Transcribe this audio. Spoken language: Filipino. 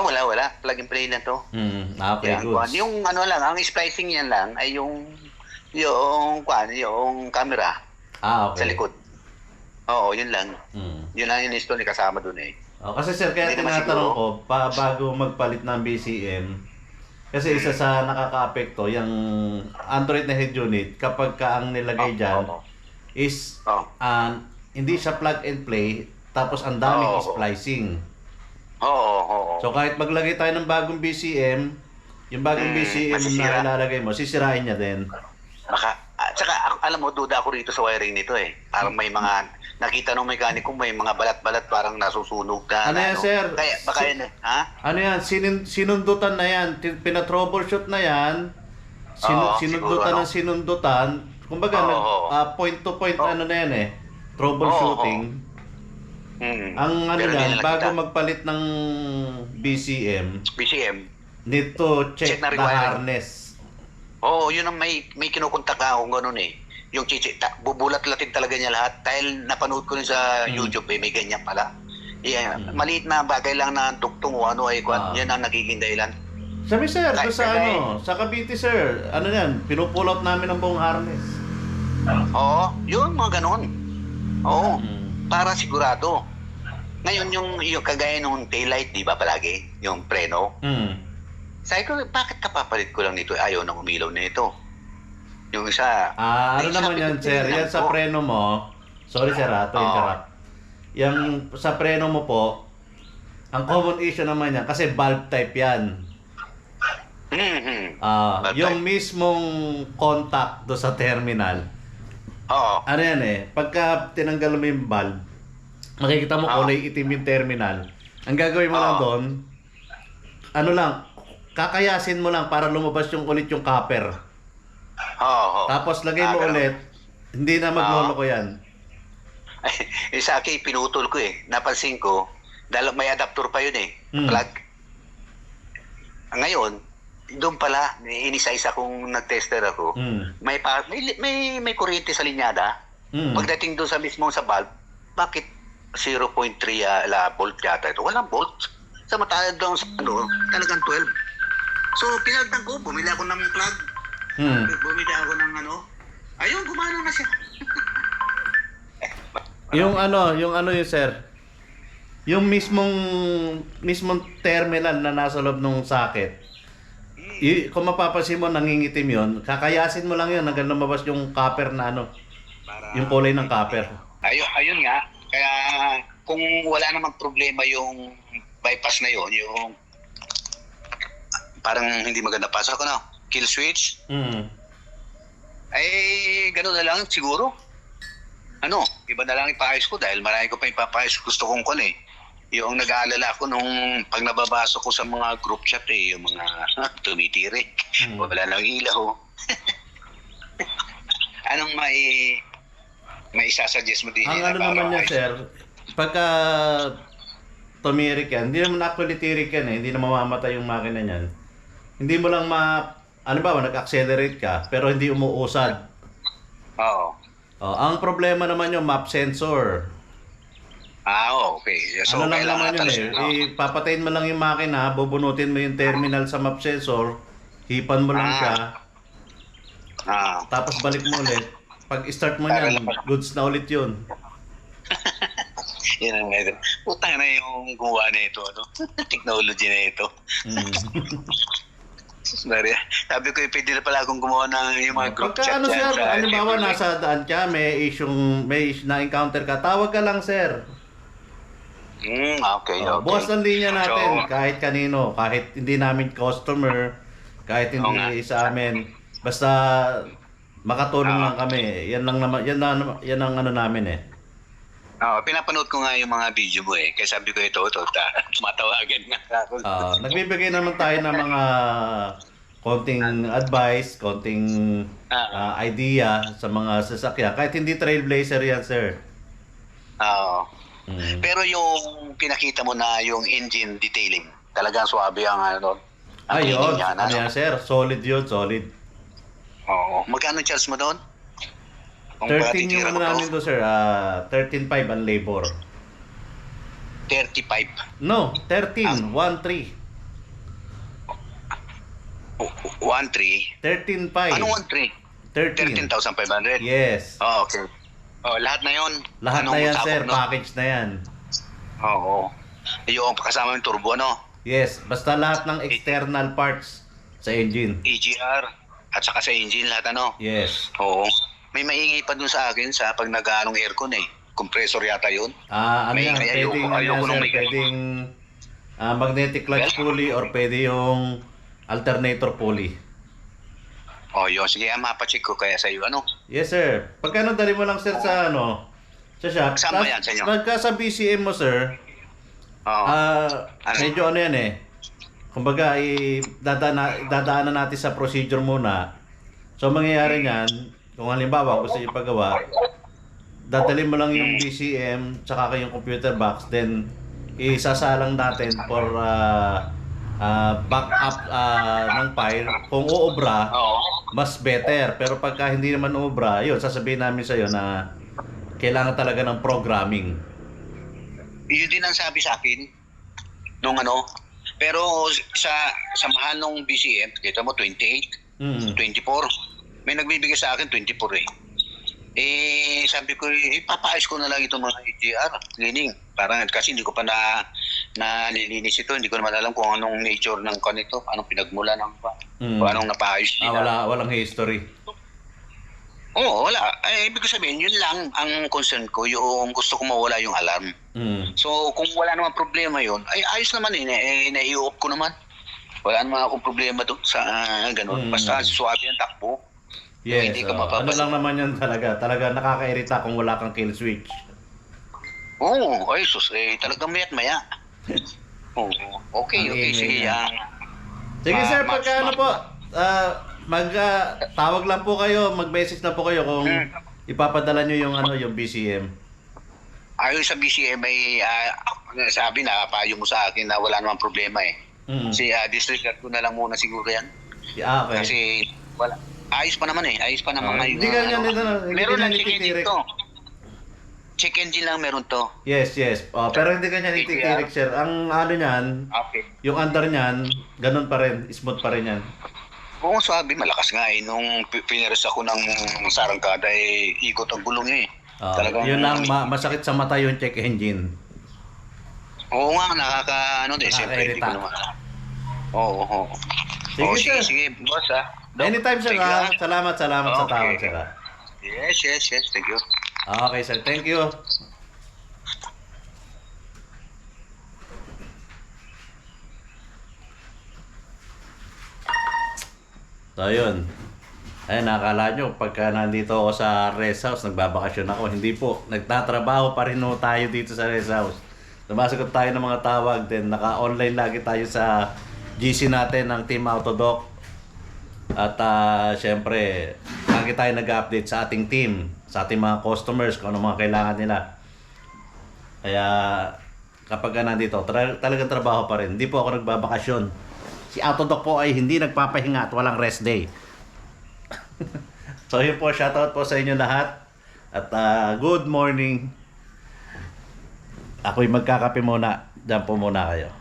Wala. Plug and play lang to. Okay, Yan, goods. yung ano lang, ang splicing yan lang ay yung camera Okay. sa likod. Oo, yun lang. Mm. Yun lang yung install ni kasama dun eh. Kasi sir, kaya Hindi naman tinatanong siguro. ko, bago magpalit ng BCM, kasi isa sa nakaka-apekto, yung Android na head unit, kapag ka ang nilagay dyan, is hindi siya plug and play, tapos ang daming splicing. Oo. So kahit maglagay tayo ng bagong BCM, yung bagong BCM masisira. na ilalagay mo, sisirain niya din. Tsaka alam mo, duda ako rito sa wiring nito eh. Parang may mga, nakita nung mekaniko, may mga balat-balat parang nasusunog na. Ano yan, sir? Kaya, baka yan eh. Ha? Ano yan, sinundutan na yan, pinatroubleshoot na yan, sinundutan siguro, ng sinundutan, kumbaga, point to point ano na yan eh, troubleshooting. Ang ano Pero yan, hindi na bago nakita. magpalit ng BCM, BCM. need to check Check na the rewiring. harness. Oo, yun ang may kinukontak akong ganun eh. Yung bubulat-latin talaga niya lahat. Dahil napanood ko rin sa YouTube eh, may ganyan pala. Yeah, maliit na bagay lang na duktong o ano ay yan ang nagiging dahilan. Sabi sir, doon sa Kaya- sa Cavite sir, ano yan, pinupull out namin ang buong harness. Oo, yun mga ganun. Oo, para sigurado. Ngayon yung kagaya nung taillight, di ba palagi? Yung preno. Sabi ko, bakit kapapalit ko lang nito? Ayaw nang umilaw na ito. Yung isa. Ano naman yan sir, yan sa preno mo, sorry sir to interrupt. Yung sa preno mo po, ang common issue naman yan, kasi valve type yan. Yung mismong contact do sa terminal, ano yan eh, pagka tinanggal mo yung valve, makikita mo kulay itim yung terminal. Ang gagawin mo lang doon, ano lang, kakayasin mo lang para lumabas yung ulit yung copper. Tapos lagay mo ulit, hindi na magloloko yan. Sa akin, pinutol ko eh. Napansin ko, dahil may adapter pa yun eh. Plug. Ngayon, doon pala, inisa-isa kung nag-tester ako, may kuryente sa linyada. Pagdating doon sa mismo sa valve, bakit 0.3 volt yata ito? Walang volt. Sa matayad doon sa talagang 12. So, pinagtan ko, bumili ako ng plug. Bumili ako ng ayun, gumana na siya. Yung sir, yung mismong terminal na nasa loob ng socket, kung mapapansin mo, nangingitim yun, kakayasin mo lang yun hanggang lumabas yung copper na yung kulay ng copper. Ayun nga, kaya kung wala namang problema yung bypass na yun, yung parang hindi maganda pasok kill switch, ay gano'n na lang siguro. Iba na lang ipaayos ko dahil marami ko pa ipapaayos. Gusto kong yung nag-aalala ako nung pag nababasa ko sa mga group chat yung mga tumitirik. Wala lang ilaw. Anong may isasuggest mo din? Ang naman niya sir, pagka tumirik yan, hindi naman actually tirik yan hindi na mamamatay yung makina niyan. Hindi mo lang nag-accelerate ka, pero hindi umuusad. Ang problema naman yung map sensor. Okay. So, lang naman yun ipapatayin mo lang yung makina, bubunutin mo yung terminal sa map sensor, hipan mo lang siya, tapos balik mo ulit. Pag start mo yan, goods na ulit yun. Yan ang medyo. Putang na yung gumawa na ito, technology na ito. Maria, sabi ko, pwede na pala akong gumawa ng yung mga group chat sir, halimbawa nasa daan ka, may na-encounter ka, tawag ka lang sir. Okay. Bukas ng linya natin, kahit kanino, kahit hindi namin customer, kahit hindi sa amin, basta makatulong lang kami. Yan ang namin eh. Pinapanood ko nga yung mga video mo kaya sabi ko ito, tumatawagan nga ako. Nagbibigay naman tayo ng mga konting advice, konting idea sa mga sasakyan. Kahit hindi trailblazer yan, sir. Pero yung pinakita mo na yung engine detailing, talagang swabe ang Ayun, yan, sir. Solid yun, solid. Magkano charge mo doon? 13 yung namin to sir, 13.5 ang labor. 35. No, 13, 1.3. 1.3. 13.5. Anong 1.3? 13,500. Yes. Oh, okay. Oh, lahat na 'yon. Lahat na yan, sir. Package na yan. Oo. Yung kasama yung turbo, ano? Yes. Basta lahat ng external parts sa engine. EGR at saka sa engine lahat, ano? Yes. Oo. May maingay pa dun sa akin sa pag nag-aanong aircon eh. Compressor yata yun. Ano May yan? ingay, Pwedeng, ayoko nung may pwedeng magnetic clutch pulley or pwede yung alternator pulley. Oh, yun. Sige, mapacheck ko kaya sa iyo, ano? Yes, sir. Pagkano dali mo lang, sir, sa sa shop. Kasama yan sa inyo. Pagka sa BCM mo, sir, medyo ano yan eh. Kumbaga, dadaanan natin sa procedure muna. So, mangyayari niyan, kung halimbawa gusto niyo ipagawa, dadalhin mo lang yung BCM tsaka yung computer box, then isasalang natin for backup ng file. Kung uobra, mas better. Pero pagka hindi naman uobra, yun, sasabihin namin sa'yo na kailangan talaga ng programming. Yun din ang sabi sa akin nung ano. Pero sa mahal nung BCM, kita mo 28, 24. May nagbibigay sa akin 24 eh. Sabi ko, papaayos ko na lang itong mga EGR cleaning. Parang kasi hindi ko pa nalilinis ito. Hindi ko naman alam kung anong nature ng kanito, anong pinagmula ng kung anong napaayos nila. Walang history. Oo, wala. Ibig sabihin, yun lang ang concern ko, yung gusto ko mawala yung alarm. So, kung wala naman problema yun, ay ayos naman nai-off ko naman. Wala naman akong problema doon sa ganun. Basta suwabe ang takbo. Yes, ano lang naman yan talaga. Talaga nakakairita kung wala kang kill switch. Oo, ay sus, talagang maya't maya. Oo, okay, sige yan. Sige sir, pagka ano po, tawag lang po kayo, mag-message na po kayo kung ipapadala nyo yung BCM. Ayon sa BCM ay sabi na payo mo sa akin na wala namang problema eh. Disregard ko na lang muna siguro yan. Okay. Kasi wala. Ayos pa naman eh. Ayos pa naman ngayon. Hindi ganyan meron lang check engine to. Check engine lang meron to. Yes. Pero hindi ganyan ititirik, sir. Ang ano niyan, yung under niyan, ganun pa rin. Smooth pa rin yan. Oo, sabi, malakas nga eh. Nung pinares ako ng sarangkada ikot ang gulong eh. Yun lang, masakit sa mata yung check engine. Oo nga, siyempre hindi ko naman. Oo. Sige, boss ah. Anytime, sir. Salamat sa tawag, sir. Yes. Thank you. Okay, sir. Thank you. So, yun. Ayun, nakakala nyo, pagka nandito ako sa rest house, nagbabakasyon ako. Hindi po. Nagtatrabaho pa rin tayo dito sa rest house. Sumasagot tayo ng mga tawag din. Naka-online lagi tayo sa GC natin ng Team Autodoc. At syempre, lagi tayo nag-update sa ating team, sa ating mga customers, kung ano mga kailangan nila. Kaya kapag nandito, talagang trabaho pa rin. Hindi po ako nagbabakasyon. Si Autodoc po ay hindi nagpapahinga at walang rest day. So yun po, shoutout po sa inyo lahat. At good morning. Ako'y magkakape muna. Diyan po muna kayo.